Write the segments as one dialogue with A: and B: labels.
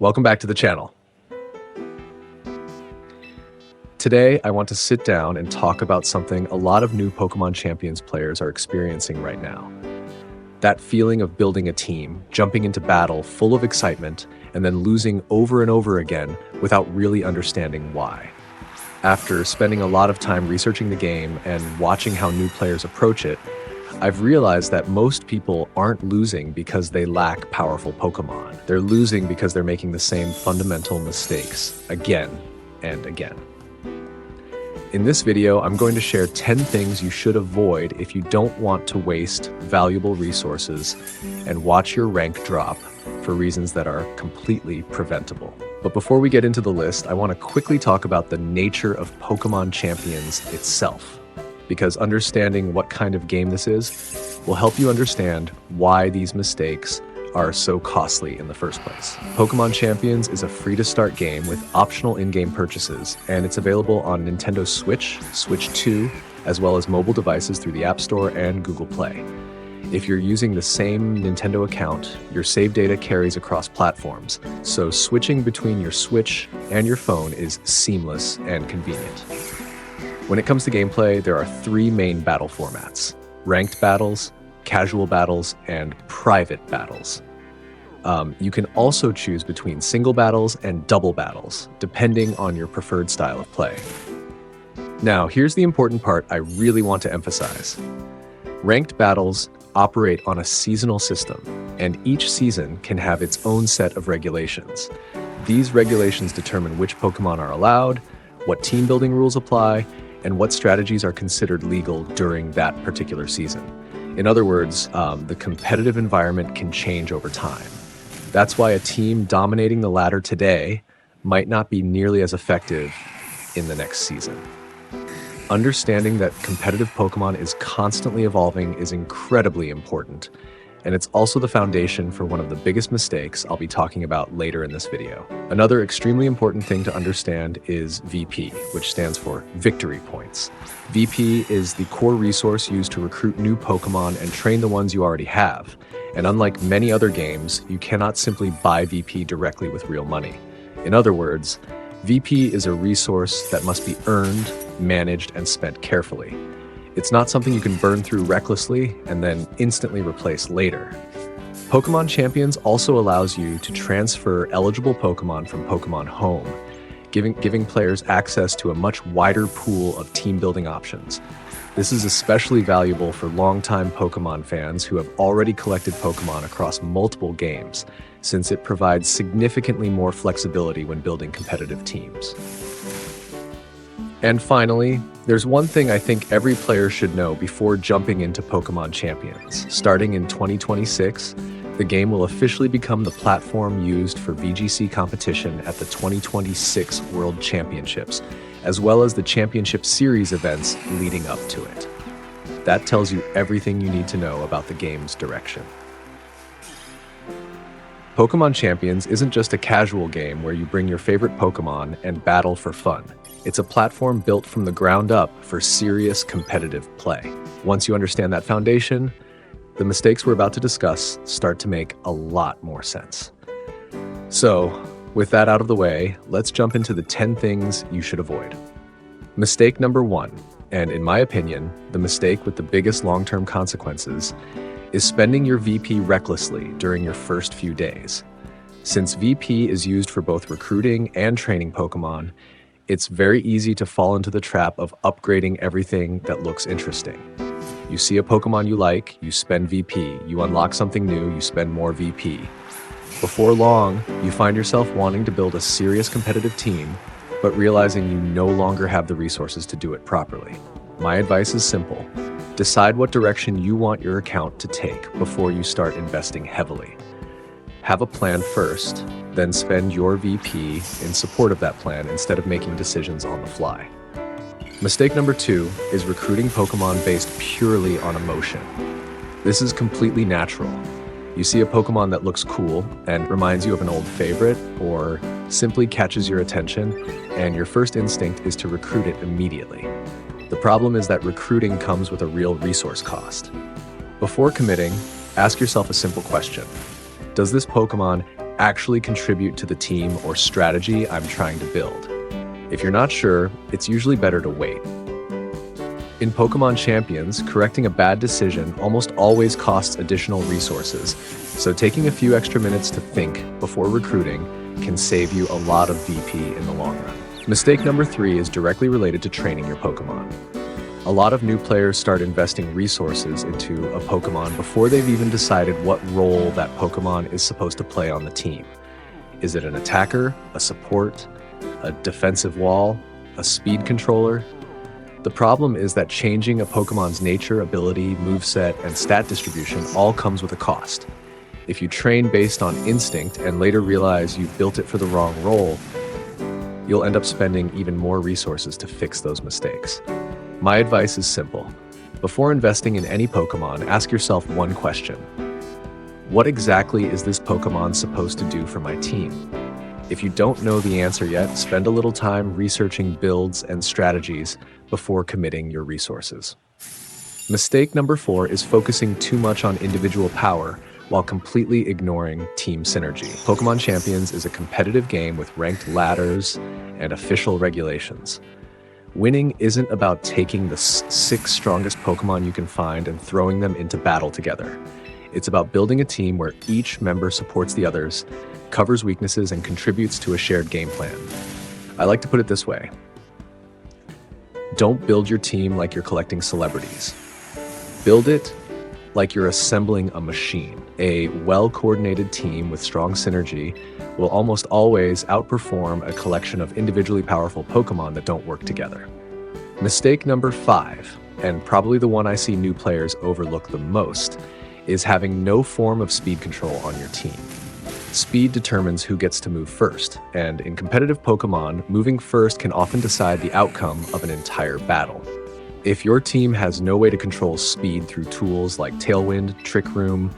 A: Welcome back to the channel. Today, I want to sit down and talk about something a lot of new Pokémon Champions players are experiencing right now. That feeling of building a team, jumping into battle full of excitement, and then losing over and over again without really understanding why. After spending a lot of time researching the game and watching how new players approach it, I've realized that most people aren't losing because they lack powerful Pokémon. They're losing because they're making the same fundamental mistakes again and again. In this video, I'm going to share 10 things you should avoid if you don't want to waste valuable resources and watch your rank drop for reasons that are completely preventable. But before we get into the list, I want to quickly talk about the nature of Pokémon Champions itself, because understanding what kind of game this is will help you understand why these mistakes are so costly in the first place. Pokémon Champions is a free-to-start game with optional in-game purchases, and it's available on Nintendo Switch, Switch 2, as well as mobile devices through the App Store and Google Play. If you're using the same Nintendo account, your save data carries across platforms, so switching between your Switch and your phone is seamless and convenient. When it comes to gameplay, there are three main battle formats: ranked battles, casual battles, and private battles. You can also choose between single battles and double battles, depending on your preferred style of play. Now, here's the important part I really want to emphasize. Ranked battles operate on a seasonal system, and each season can have its own set of regulations. These regulations determine which Pokémon are allowed, what team building rules apply, and what strategies are considered legal during that particular season. In other words, the competitive environment can change over time. That's why a team dominating the ladder today might not be nearly as effective in the next season. Understanding that competitive Pokémon is constantly evolving is incredibly important, and it's also the foundation for one of the biggest mistakes I'll be talking about later in this video. Another extremely important thing to understand is VP, which stands for Victory Points. VP is the core resource used to recruit new Pokémon and train the ones you already have. And unlike many other games, you cannot simply buy VP directly with real money. In other words, VP is a resource that must be earned, managed, and spent carefully. It's not something you can burn through recklessly and then instantly replace later. Pokémon Champions also allows you to transfer eligible Pokémon from Pokémon Home, giving players access to a much wider pool of team-building options. This is especially valuable for longtime Pokémon fans who have already collected Pokémon across multiple games, since it provides significantly more flexibility when building competitive teams. And finally, there's one thing I think every player should know before jumping into Pokémon Champions. Starting in 2026, the game will officially become the platform used for VGC competition at the 2026 World Championships, as well as the Championship Series events leading up to it. That tells you everything you need to know about the game's direction. Pokémon Champions isn't just a casual game where you bring your favorite Pokémon and battle for fun. It's a platform built from the ground up for serious competitive play. Once you understand that foundation, the mistakes we're about to discuss start to make a lot more sense. So, with that out of the way, let's jump into the 10 things you should avoid. Mistake number 1, and in my opinion, the mistake with the biggest long-term consequences, is spending your VP recklessly during your first few days. Since VP is used for both recruiting and training Pokémon, it's very easy to fall into the trap of upgrading everything that looks interesting. You see a Pokémon you like, you spend VP. You unlock something new, you spend more VP. Before long, you find yourself wanting to build a serious competitive team, but realizing you no longer have the resources to do it properly. My advice is simple. Decide what direction you want your account to take before you start investing heavily. Have a plan first, then spend your VP in support of that plan instead of making decisions on the fly. Mistake number 2 is recruiting Pokémon based purely on emotion. This is completely natural. You see a Pokémon that looks cool and reminds you of an old favorite, or simply catches your attention, and your first instinct is to recruit it immediately. The problem is that recruiting comes with a real resource cost. Before committing, ask yourself a simple question. Does this Pokémon actually contribute to the team or strategy I'm trying to build? If you're not sure, it's usually better to wait. In Pokémon Champions, correcting a bad decision almost always costs additional resources, so taking a few extra minutes to think before recruiting can save you a lot of VP in the long run. Mistake number 3 is directly related to training your Pokémon. A lot of new players start investing resources into a Pokémon before they've even decided what role that Pokémon is supposed to play on the team. Is it an attacker, a support, a defensive wall, a speed controller? The problem is that changing a Pokémon's nature, ability, moveset, and stat distribution all comes with a cost. If you train based on instinct and later realize you built it for the wrong role, you'll end up spending even more resources to fix those mistakes. My advice is simple. Before investing in any Pokémon, ask yourself one question. What exactly is this Pokémon supposed to do for my team? If you don't know the answer yet, spend a little time researching builds and strategies before committing your resources. Mistake number 4 is focusing too much on individual power while completely ignoring team synergy. Pokémon Champions is a competitive game with ranked ladders and official regulations. Winning isn't about taking the 6 strongest Pokémon you can find and throwing them into battle together. It's about building a team where each member supports the others, covers weaknesses, and contributes to a shared game plan. I like to put it this way. Don't build your team like you're collecting celebrities. Build it like you're assembling a machine. A well-coordinated team with strong synergy will almost always outperform a collection of individually powerful Pokémon that don't work together. Mistake number 5, and probably the one I see new players overlook the most, is having no form of speed control on your team. Speed determines who gets to move first, and in competitive Pokémon, moving first can often decide the outcome of an entire battle. If your team has no way to control speed through tools like Tailwind, Trick Room,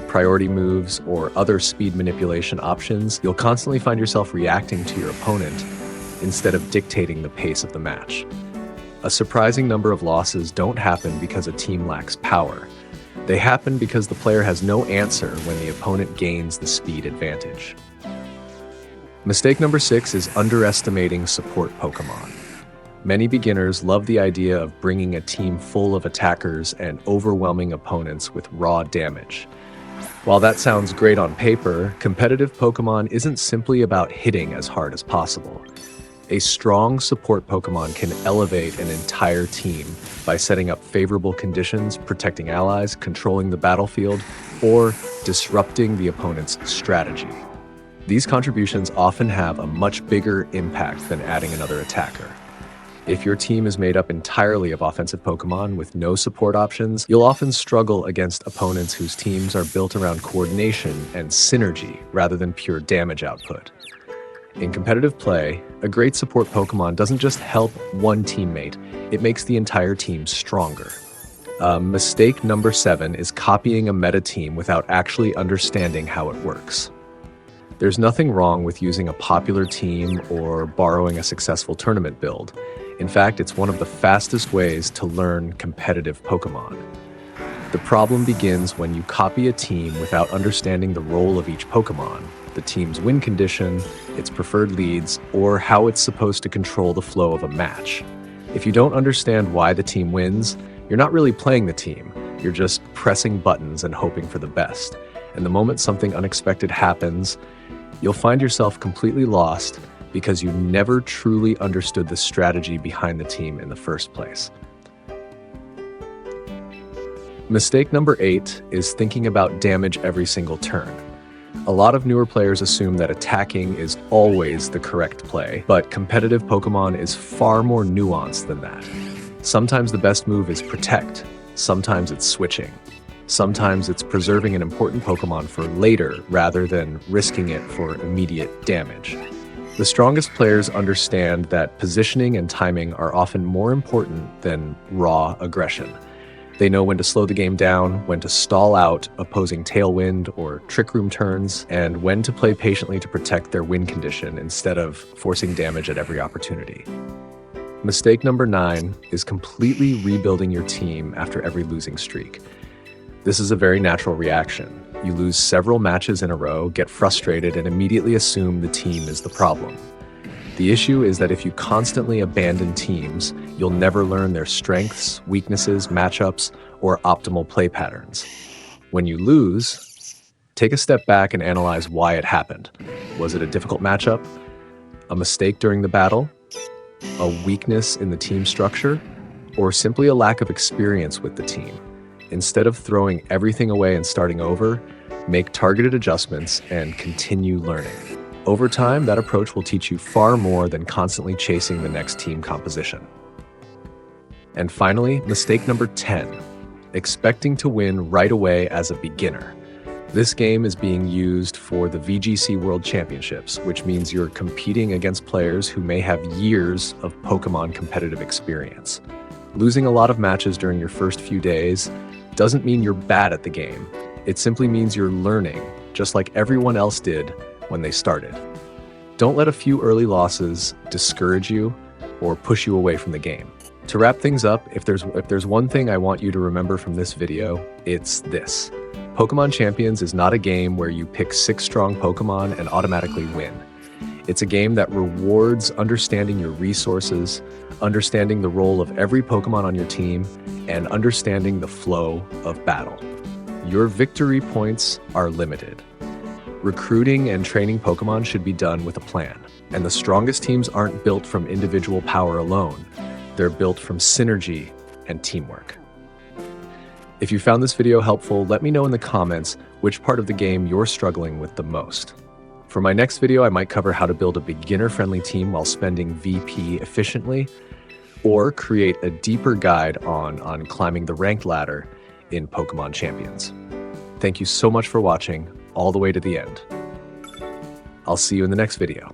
A: priority moves, or other speed manipulation options, you'll constantly find yourself reacting to your opponent instead of dictating the pace of the match. A surprising number of losses don't happen because a team lacks power. They happen because the player has no answer when the opponent gains the speed advantage. Mistake number 6 is underestimating support Pokémon. Many beginners love the idea of bringing a team full of attackers and overwhelming opponents with raw damage. While that sounds great on paper, competitive Pokémon isn't simply about hitting as hard as possible. A strong support Pokémon can elevate an entire team by setting up favorable conditions, protecting allies, controlling the battlefield, or disrupting the opponent's strategy. These contributions often have a much bigger impact than adding another attacker. If your team is made up entirely of offensive Pokémon with no support options, you'll often struggle against opponents whose teams are built around coordination and synergy rather than pure damage output. In competitive play, a great support Pokémon doesn't just help one teammate, it makes the entire team stronger. Mistake number 7 is copying a meta team without actually understanding how it works. There's nothing wrong with using a popular team or borrowing a successful tournament build. In fact, it's one of the fastest ways to learn competitive Pokémon. The problem begins when you copy a team without understanding the role of each Pokémon, the team's win condition, its preferred leads, or how it's supposed to control the flow of a match. If you don't understand why the team wins, you're not really playing the team. You're just pressing buttons and hoping for the best. And the moment something unexpected happens, you'll find yourself completely lost because you never truly understood the strategy behind the team in the first place. Mistake number 8 is thinking about damage every single turn. A lot of newer players assume that attacking is always the correct play, but competitive Pokémon is far more nuanced than that. Sometimes the best move is protect, sometimes it's switching. Sometimes it's preserving an important Pokémon for later rather than risking it for immediate damage. The strongest players understand that positioning and timing are often more important than raw aggression. They know when to slow the game down, when to stall out opposing Tailwind or Trick Room turns, and when to play patiently to protect their win condition instead of forcing damage at every opportunity. Mistake number 9 is completely rebuilding your team after every losing streak. This is a very natural reaction. You lose several matches in a row, get frustrated, and immediately assume the team is the problem. The issue is that if you constantly abandon teams, you'll never learn their strengths, weaknesses, matchups, or optimal play patterns. When you lose, take a step back and analyze why it happened. Was it a difficult matchup? A mistake during the battle? A weakness in the team structure? Or simply a lack of experience with the team? Instead of throwing everything away and starting over, make targeted adjustments and continue learning. Over time, that approach will teach you far more than constantly chasing the next team composition. And finally, mistake number 10, expecting to win right away as a beginner. This game is being used for the VGC World Championships, which means you're competing against players who may have years of Pokémon competitive experience. Losing a lot of matches during your first few days doesn't mean you're bad at the game. It simply means you're learning, just like everyone else did when they started. Don't let a few early losses discourage you or push you away from the game. To wrap things up, if there's one thing I want you to remember from this video, it's this. Pokémon Champions is not a game where you pick 6 strong Pokémon and automatically win. It's a game that rewards understanding your resources, understanding the role of every Pokémon on your team, and understanding the flow of battle. Your victory points are limited. Recruiting and training Pokémon should be done with a plan, and the strongest teams aren't built from individual power alone. They're built from synergy and teamwork. If you found this video helpful, let me know in the comments which part of the game you're struggling with the most. For my next video, I might cover how to build a beginner-friendly team while spending VP efficiently, or create a deeper guide on climbing the ranked ladder in Pokémon Champions. Thank you so much for watching all the way to the end. I'll see you in the next video.